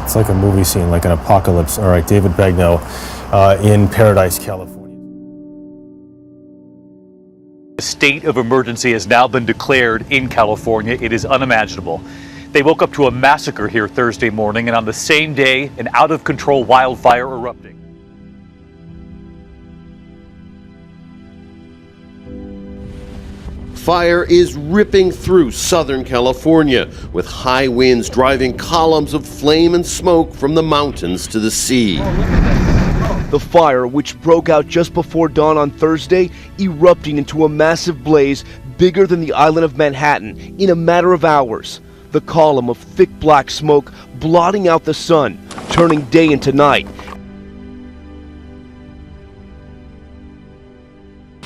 It's like a movie scene, like an apocalypse. All right, David Begnaud in Paradise, California. A state of emergency has now been declared in California. It is unimaginable. They woke up to a massacre here Thursday morning, and on the same day, an out-of-control wildfire erupting. Fire is ripping through Southern California, with high winds driving columns of flame and smoke from the mountains to the sea. The fire, which broke out just before dawn on Thursday, erupting into a massive blaze bigger than the island of Manhattan in a matter of hours. The column of thick black smoke blotting out the sun, turning day into night,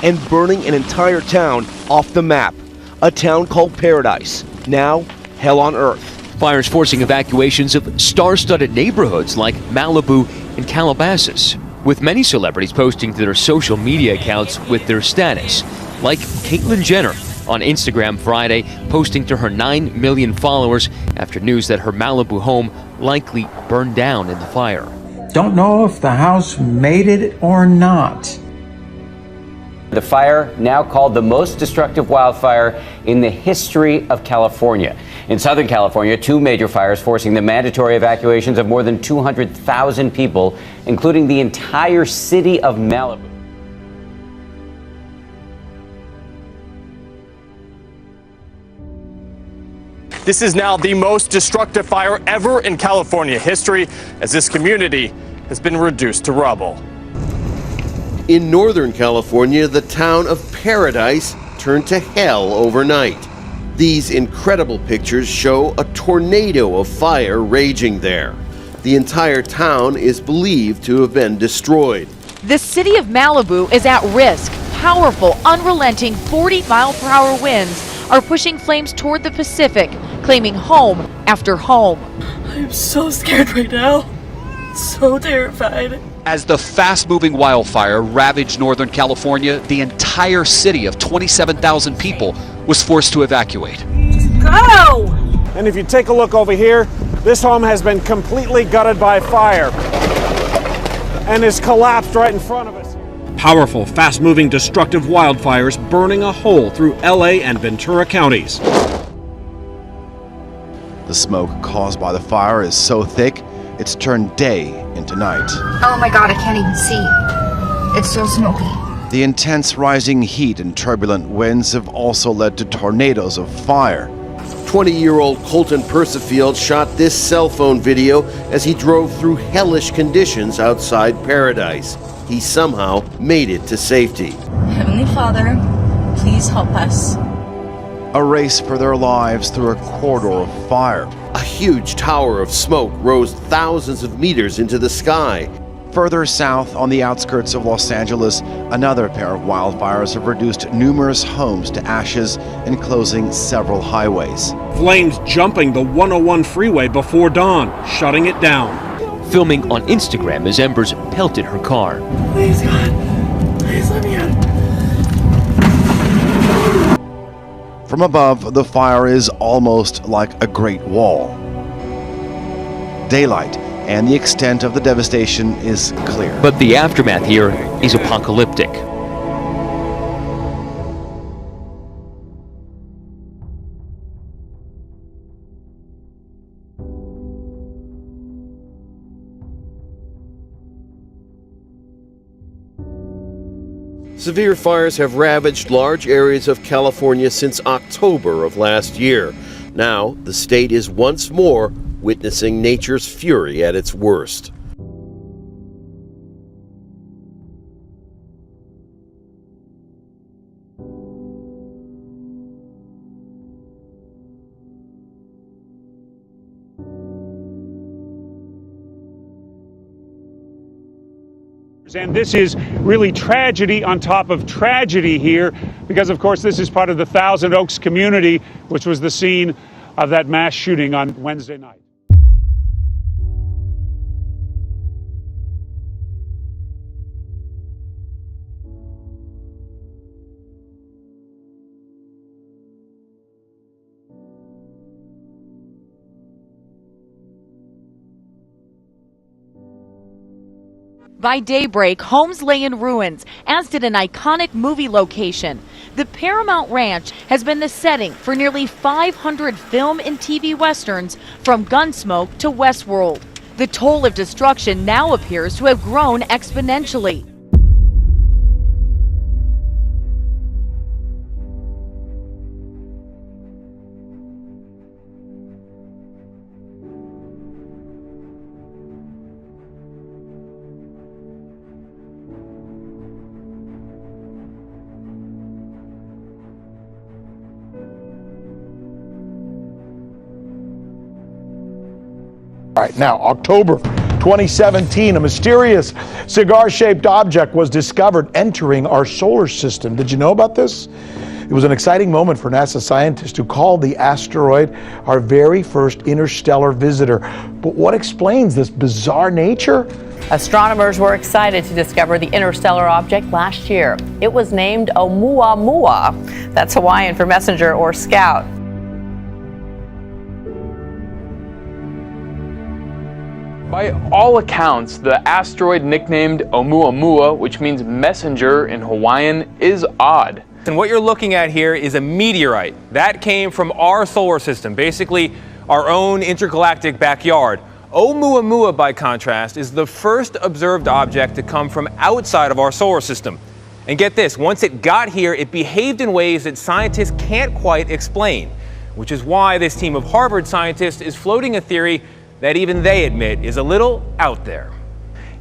and burning an entire town off the map. A town called Paradise, now hell on earth. Fires forcing evacuations of star-studded neighborhoods like Malibu and Calabasas, with many celebrities posting to their social media accounts with their status, like Caitlyn Jenner on Instagram Friday, posting to her 9 million followers after news that her Malibu home likely burned down in the fire. Don't know if the house made it or not. The fire, now called the most destructive wildfire in the history of California. In Southern California, 2 major fires forcing the mandatory evacuations of more than 200,000 people, including the entire city of Malibu. This is now the most destructive fire ever in California history, as this community has been reduced to rubble. In Northern California, the town of Paradise turned to hell overnight. These incredible pictures show a tornado of fire raging there. The entire town is believed to have been destroyed. The city of Malibu is at risk. Powerful, unrelenting 40-mile-per-hour winds are pushing flames toward the Pacific, claiming home after home. I'm so scared right now. So terrified. As the fast-moving wildfire ravaged Northern California, the entire city of 27,000 people was forced to evacuate. Go! And if you take a look over here, this home has been completely gutted by fire and is collapsed right in front of us. Powerful, fast-moving, destructive wildfires burning a hole through LA and Ventura counties. The smoke caused by the fire is so thick, it's turned day into night. Oh my God, I can't even see. It's so smoky. The intense rising heat and turbulent winds have also led to tornadoes of fire. 20-year-old Colton Persifield shot this cell phone video as he drove through hellish conditions outside Paradise. He somehow made it to safety. Heavenly Father, please help us. A race for their lives through a corridor of fire. A huge tower of smoke rose thousands of meters into the sky. Further south, on the outskirts of Los Angeles, another pair of wildfires have reduced numerous homes to ashes and closing several highways. Flames jumping the 101 freeway before dawn, shutting it down. Filming on Instagram as embers pelted her car. Please, God. Please let me out. From above, the fire is almost like a great wall. Daylight and the extent of the devastation is clear. But the aftermath here is apocalyptic. Severe fires have ravaged large areas of California since October of last year. Now, the state is once more witnessing nature's fury at its worst. And this is really tragedy on top of tragedy here, because of course this is part of the Thousand Oaks community, which was the scene of that mass shooting on Wednesday night. By daybreak, homes lay in ruins, as did an iconic movie location. The Paramount Ranch has been the setting for nearly 500 film and TV westerns, from Gunsmoke to Westworld. The toll of destruction now appears to have grown exponentially. All right, now, October 2017, a mysterious cigar-shaped object was discovered entering our solar system. Did you know about this? It was an exciting moment for NASA scientists who called the asteroid our very first interstellar visitor. But what explains this bizarre nature? Astronomers were excited to discover the interstellar object last year. It was named Oumuamua. That's Hawaiian for messenger or scout. By all accounts, the asteroid nicknamed Oumuamua, which means messenger in Hawaiian, is odd. And what you're looking at here is a meteorite. That came from our solar system, basically our own intergalactic backyard. Oumuamua, by contrast, is the first observed object to come from outside of our solar system. And get this, once it got here, it behaved in ways that scientists can't quite explain, which is why this team of Harvard scientists is floating a theory that even they admit is a little out there.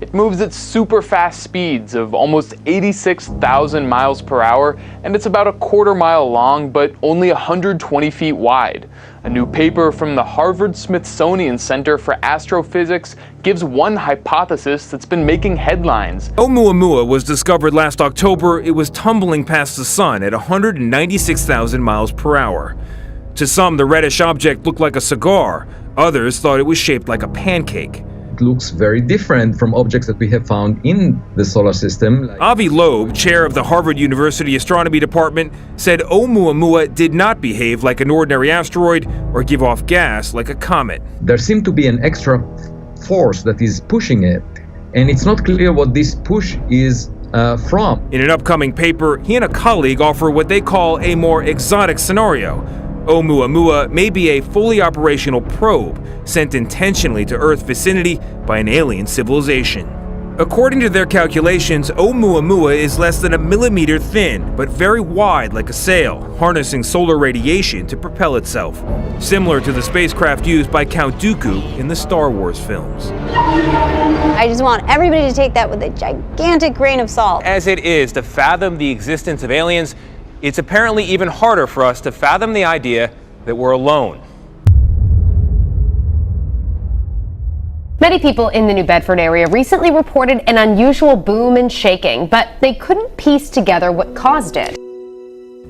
It moves at super fast speeds of almost 86,000 miles per hour, and it's about a quarter mile long, but only 120 feet wide. A new paper from the Harvard-Smithsonian Center for Astrophysics gives one hypothesis that's been making headlines. Oumuamua was discovered last October. It was tumbling past the sun at 196,000 miles per hour. To some, the reddish object looked like a cigar. Others thought it was shaped like a pancake. It looks very different from objects that we have found in the solar system. Avi Loeb, chair of the Harvard University Astronomy Department, said Oumuamua did not behave like an ordinary asteroid or give off gas like a comet. There seemed to be an extra force that is pushing it, and it's not clear what this push is from. In an upcoming paper, he and a colleague offer what they call a more exotic scenario. Oumuamua may be a fully operational probe sent intentionally to Earth vicinity by an alien civilization. According to their calculations, Oumuamua is less than a millimeter thin, but very wide like a sail, harnessing solar radiation to propel itself, similar to the spacecraft used by Count Dooku in the Star Wars films. I just want everybody to take that with a gigantic grain of salt. As it is to fathom the existence of aliens, it's apparently even harder for us to fathom the idea that we're alone. Many people in the New Bedford area recently reported an unusual boom and shaking, but they couldn't piece together what caused it.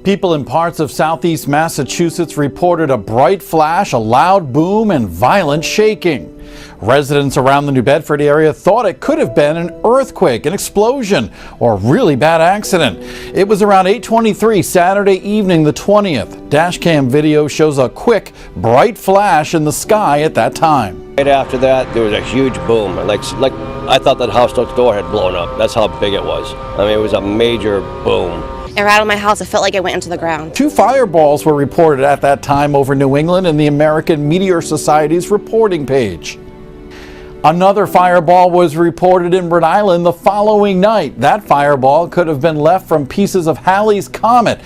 People in parts of southeast Massachusetts reported a bright flash, a loud boom, and violent shaking. Residents around the New Bedford area thought it could have been an earthquake, an explosion, or a really bad accident. It was around 8:23 Saturday evening, the 20th. Dashcam video shows a quick, bright flash in the sky at that time. Right after that, there was a huge boom. Like I thought that house next door had blown up. That's how big it was. I mean, it was a major boom. It rattled my house. It felt like it went into the ground. 2 fireballs were reported at that time over New England in the American Meteor Society's reporting page. Another fireball was reported in Rhode Island the following night. That fireball could have been left from pieces of Halley's Comet.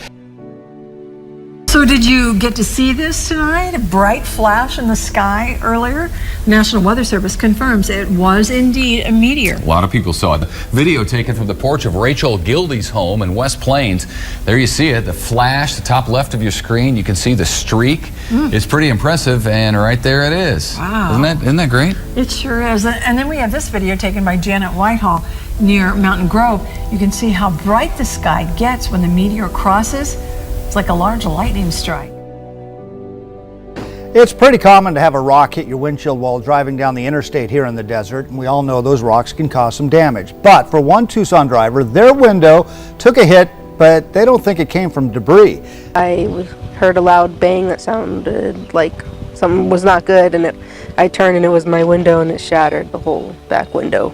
So did you get to see this tonight? A bright flash in the sky earlier? National Weather Service confirms it was indeed a meteor. A lot of people saw it. The video taken from the porch of Rachel Gildy's home in West Plains. There you see it, the flash, the top left of your screen. You can see the streak. It's pretty impressive, and right there it is. Wow. Isn't that great? It sure is. And then we have this video taken by Janet Whitehall near Mountain Grove. You can see how bright the sky gets when the meteor crosses. It's like a large lightning strike. It's pretty common to have a rock hit your windshield while driving down the interstate here in the desert, and we all know those rocks can cause some damage. But for one Tucson driver, their window took a hit, but they don't think it came from debris. I heard a loud bang that sounded like something was not good, and I turned and it was my window, and it shattered the whole back window.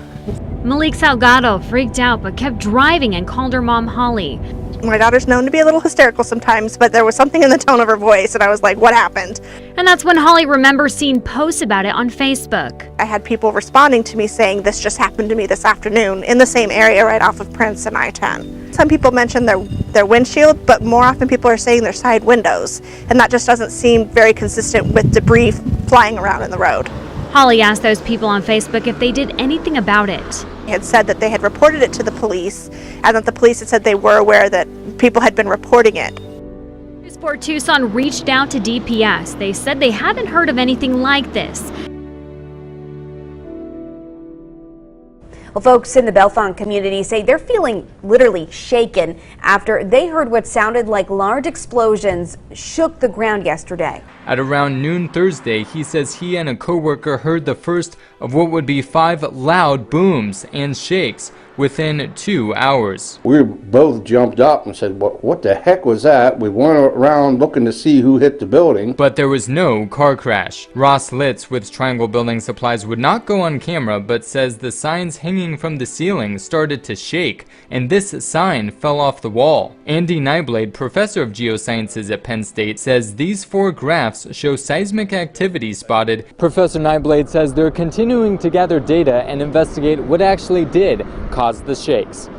Malik Salgado freaked out but kept driving and called her mom Holly. My daughter's known to be a little hysterical sometimes, but there was something in the tone of her voice, and I was like, what happened? And that's when Holly remembers seeing posts about it on Facebook. I had people responding to me saying, this just happened to me this afternoon in the same area right off of Prince and I-10. Some people mention their windshield, but more often people are saying their side windows, and that just doesn't seem very consistent with debris flying around in the road. Holly asked those people on Facebook if they did anything about it. They had said that they had reported it to the police, and that the police had said they were aware that people had been reporting it. Sport Tucson reached out to DPS. They said they haven't heard of anything like this. Well, folks in the Bellefonte community say they're feeling literally shaken after they heard what sounded like large explosions shook the ground yesterday. At around noon Thursday, he says he and a coworker heard the first of what would be 5 loud booms and shakes within 2 hours. We both jumped up and said, what the heck was that? We went around looking to see who hit the building. But there was no car crash. Ross Litz with Triangle Building Supplies would not go on camera, but says the signs hanging from the ceiling started to shake, and this sign fell off the wall. Andy Nyblade, professor of geosciences at Penn State, says these 4 graphs show seismic activity spotted. Professor Nyblade says they're continuing to gather data and investigate what actually did cause the shakes.